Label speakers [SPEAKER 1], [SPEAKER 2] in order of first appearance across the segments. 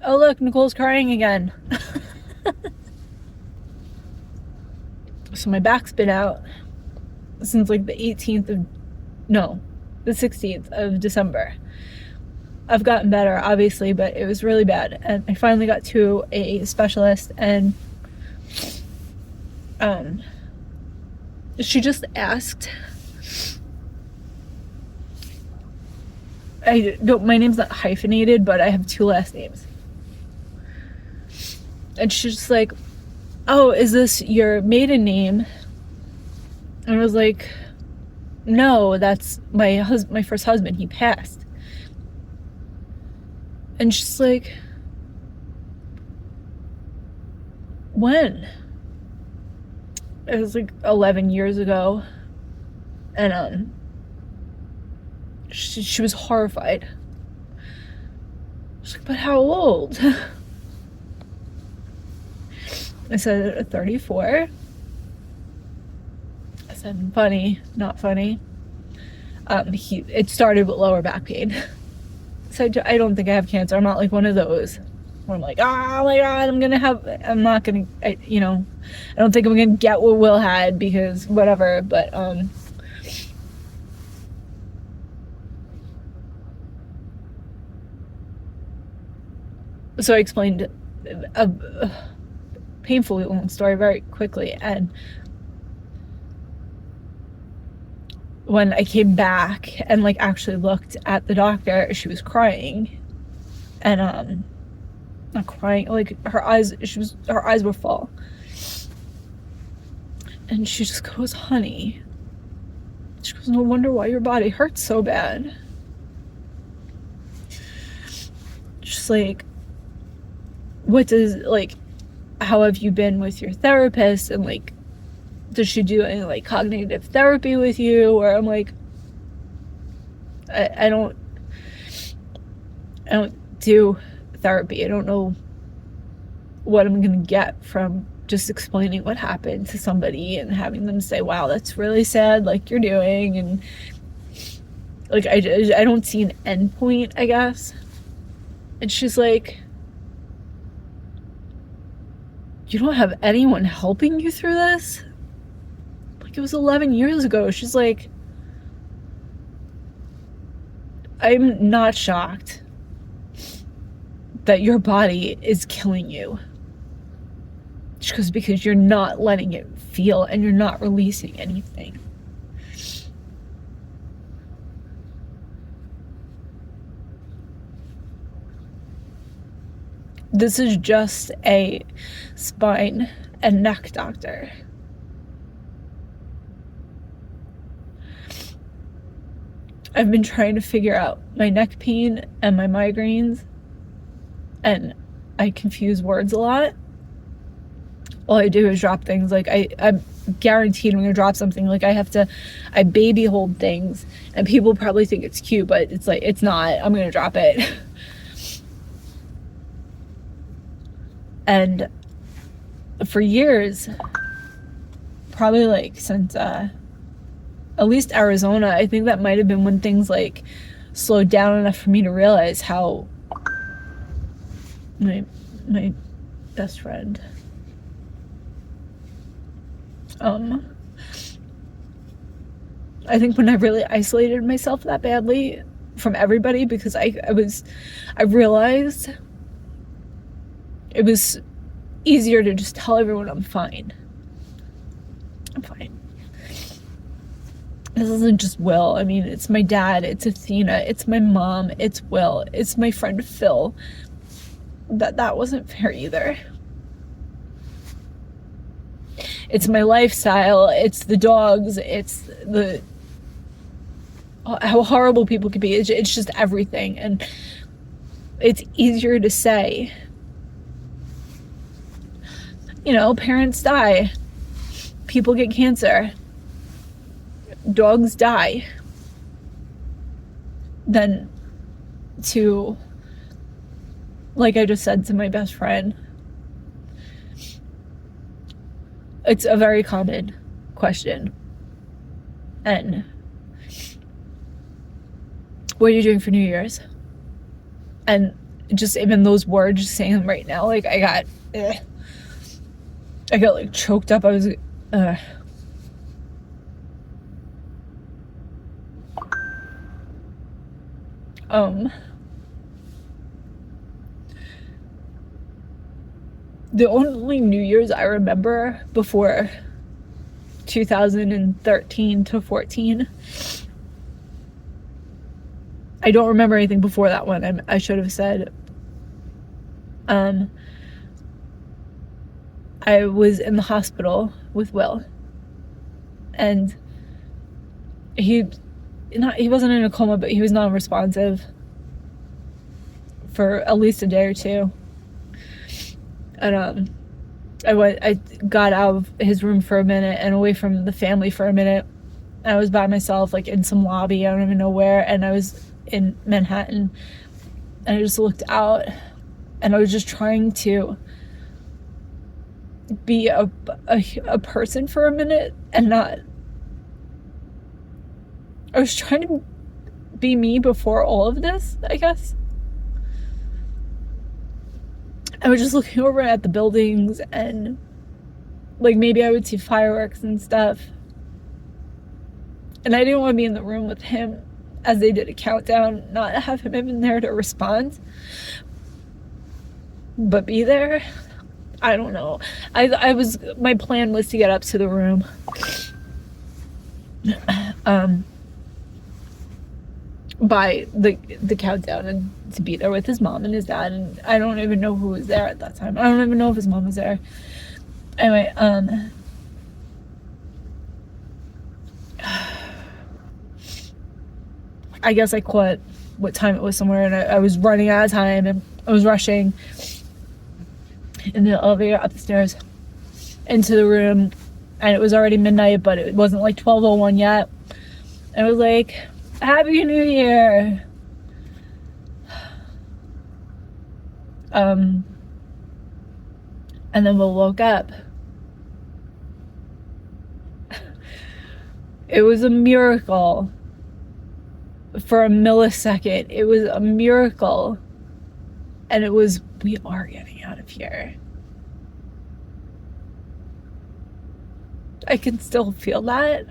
[SPEAKER 1] oh look, Nicole's crying again. So my back's been out since like the 18th of, no, the 16th of December. I've gotten better, obviously, but it was really bad. And I finally got to a specialist, and she just asked, my name's not hyphenated, but I have 2 last names. And she's just like, oh, is this your maiden name? And I was like, no, that's my first husband. He passed. And she's like, when? It was like 11 years ago. And she was horrified. She's like, but how old? I said 34. I said, funny, not funny. It started with lower back pain. So I don't think I have cancer. I'm not like one of those where I'm like, oh my God, I'm not gonna, I don't think I'm gonna get what Will had because whatever, but, so I explained a painfully long story very quickly, and when I came back and like actually looked at the doctor, she was crying, and not crying, like her eyes were full, and she just goes, honey, she goes, no wonder why your body hurts so bad. She's like, what does, like, how have you been with your therapist, and like, does she do any like cognitive therapy with you? Or I'm like, I don't do therapy. I don't know what I'm gonna get from just explaining what happened to somebody and having them say, wow, that's really sad, like you're doing, and like I don't see an end point, I guess. And she's like, you don't have anyone helping you through this? Like, it was 11 years ago. She's like, I'm not shocked that your body is killing you. She goes, because you're not letting it feel and you're not releasing anything. This is just a spine and neck doctor. I've been trying to figure out my neck pain and my migraines, and I confuse words a lot. All I do is drop things. Like I'm guaranteed I'm gonna drop something. Like I baby hold things, and people probably think it's cute, but it's like, it's not. I'm gonna drop it. And for years, probably like since at least Arizona, I think that might have been when things like slowed down enough for me to realize how my best friend I think when I really isolated myself that badly from everybody, because I realized it was easier to just tell everyone I'm fine. I'm fine. This isn't just Will. I mean, it's my dad, it's Athena, it's my mom, it's Will, it's my friend Phil. That wasn't fair either. It's my lifestyle, it's the dogs, it's the how horrible people can be. It's just everything, and it's easier to say. Parents die, people get cancer, dogs die, than to, like I just said to my best friend. It's a very common question. And what are you doing for New Year's? And just even those words, just saying them right now, like I got like choked up. I was the only New Year's I remember before 2013 to 14, I don't remember anything before that one. I should have said. I was in the hospital with Will, and he wasn't in a coma, but he was non-responsive for at least a day or two. And I got out of his room for a minute and away from the family for a minute. I was by myself, like in some lobby, I don't even know where, and I was in Manhattan, and I just looked out, and I was just trying to be a person for a minute, and not, I was trying to be me before all of this, I guess. I was just looking over at the buildings, and like maybe I would see fireworks and stuff, and I didn't want to be in the room with him as they did a countdown, not have him even there to respond, but be there. I don't know. My plan was to get up to the room by the countdown, and to be there with his mom and his dad, and I don't even know who was there at that time. I don't even know if his mom was there. Anyway, I guess I caught what time it was somewhere, and I was running out of time, and I was rushing in the elevator up the stairs into the room, and it was already midnight, but it wasn't like 12:01 yet. And I was like, Happy New Year. And then Will woke up. It was a miracle. For a millisecond, it was a miracle. And it was, we are getting out of here. I can still feel that.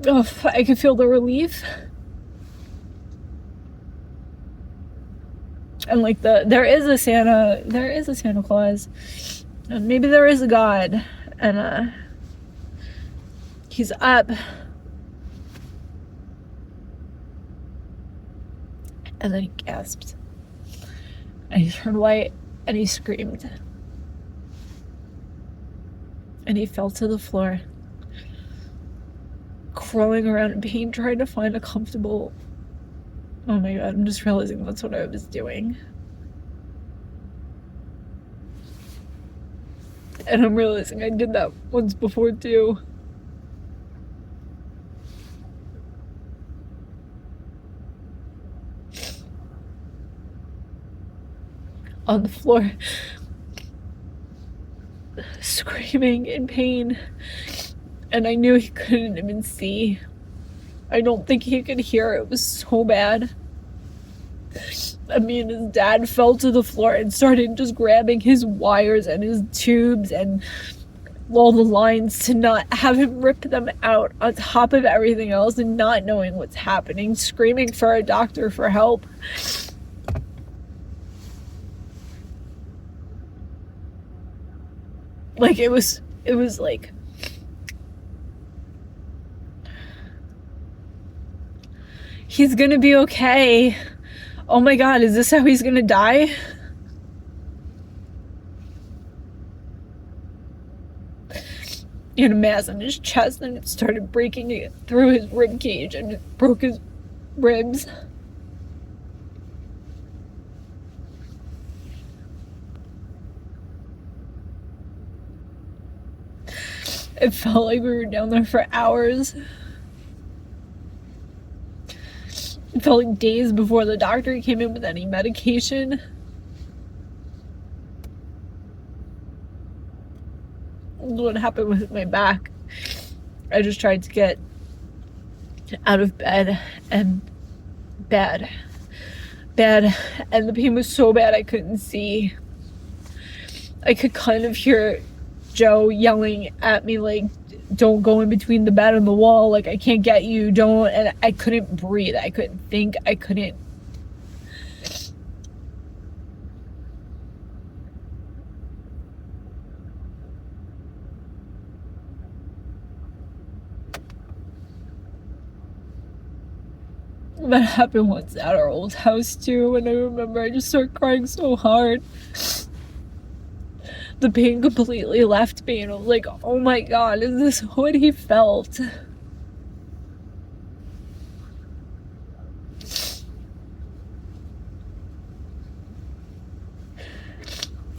[SPEAKER 1] Oh, I can feel the relief. And like there is a Santa Claus. And maybe there is a God. And he's up. And then he gasped. And he turned white and he screamed. And he fell to the floor, crawling around in pain, trying to find a comfortable... Oh my god, I'm just realizing that's what I was doing. And I'm realizing I did that once before too. On the floor, screaming in pain, and I knew he couldn't even see. I don't think he could hear. It was so bad. And me and his dad fell to the floor and started just grabbing his wires and his tubes and all the lines to not have him rip them out, on top of everything else, and not knowing what's happening, screaming for a doctor for help. Like, it was like, he's gonna be okay. Oh my god, is this how he's gonna die? He had a mass on his chest, and it started breaking it through his rib cage, and it broke his ribs. It felt like we were down there for hours. It felt like days before the doctor came in with any medication. What happened with my back, I just tried to get out of bed and bad. And the pain was so bad I couldn't see. I could kind of hear Joe yelling at me like, don't go in between the bed and the wall, like I can't get you, don't. And I couldn't breathe, I couldn't think, I couldn't. That happened once at our old house too, and I remember I just started crying so hard. The pain completely left me, and I was like, oh my god, is this what he felt?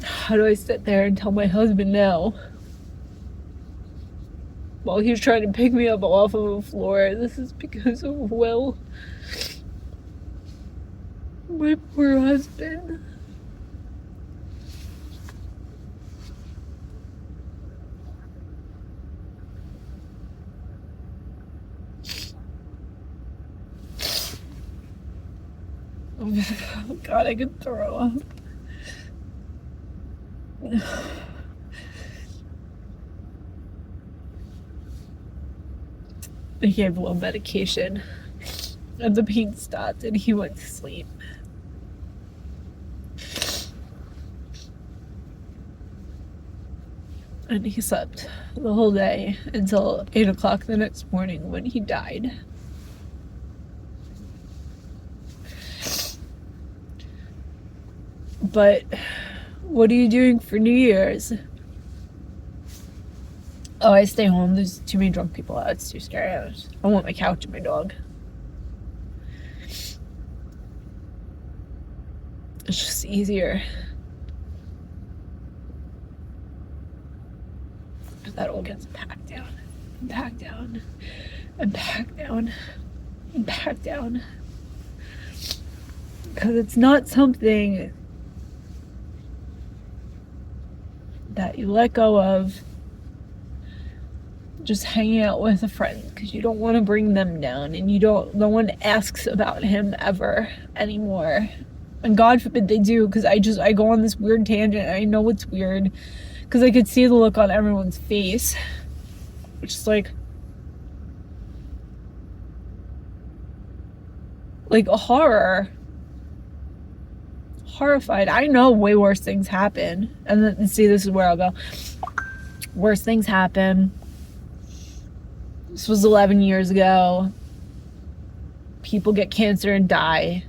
[SPEAKER 1] How do I sit there and tell my husband now? While he's trying to pick me up off of the floor, this is because of Will. My poor husband. Oh god, I could throw up. They gave Will medication, and the pain stopped, and he went to sleep. And he slept the whole day until 8 o'clock the next morning when he died. But what are you doing for New Year's? Oh, I stay home. There's too many drunk people out. It's too scary. I want my couch and my dog. It's just easier. That all gets packed down, and packed down, and packed down, and packed down. Because it's not something that you let go of just hanging out with a friend, because you don't want to bring them down, and no one asks about him ever anymore. And God forbid they do, because I go on this weird tangent, and I know it's weird, because I could see the look on everyone's face, which is like a horrified. I know way worse things happen, and then see, this is where I'll go. Worse things happen. This was 11 years ago. People get cancer and die.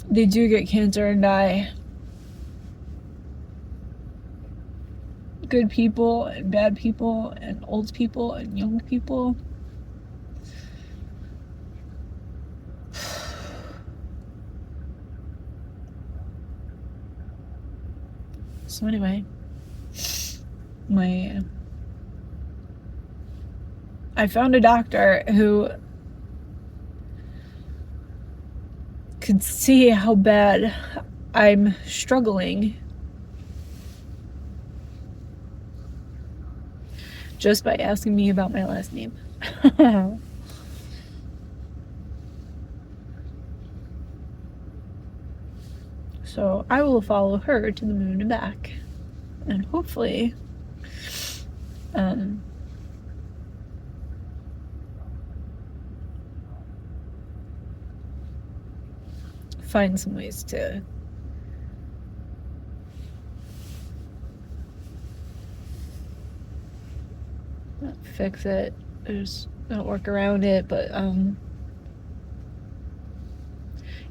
[SPEAKER 1] They do get cancer and die. Good people and bad people and old people and young people. So anyway, I found a doctor who could see how bad I'm struggling just by asking me about my last name. So I will follow her to the moon and back, and hopefully find some ways to not fix it. There's not work around it, but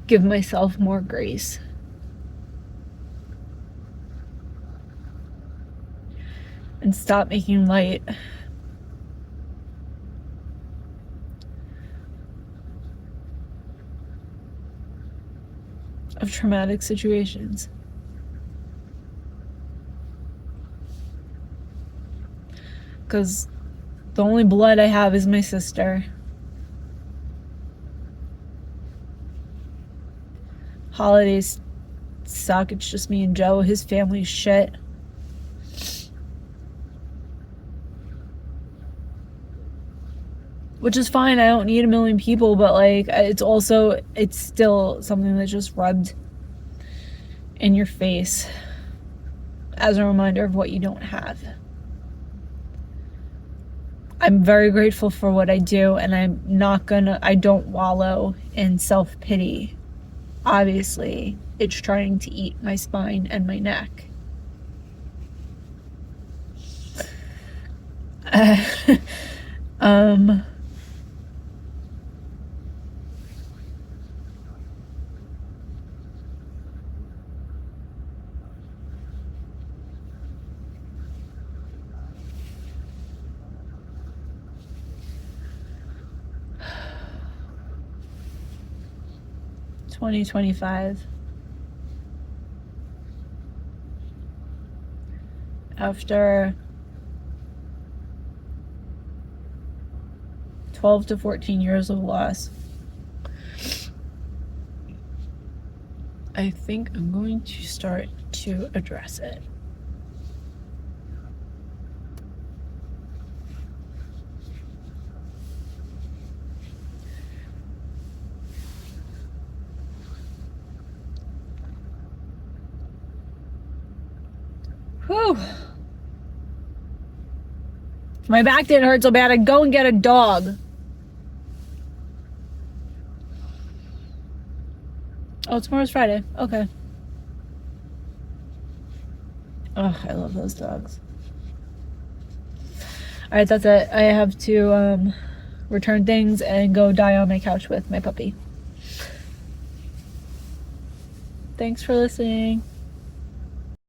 [SPEAKER 1] give myself more grace. And stop making light of traumatic situations. Because the only blood I have is my sister. Holidays suck. It's just me and Joe. His family's shit. which is fine. I don't need a million people, but like it's still something that just rubbed in your face as a reminder of what you don't have. I'm very grateful for what I do, and I don't wallow in self-pity. Obviously, it's trying to eat my spine and my neck. 2025. After 12 to 14 years of loss, I think I'm going to start to address it. Whew. If my back didn't hurt so bad, I'd go and get a dog. Oh, tomorrow's Friday. Okay. Oh, I love those dogs. Alright, that's it. I have to return things and go die on my couch with my puppy. Thanks for listening.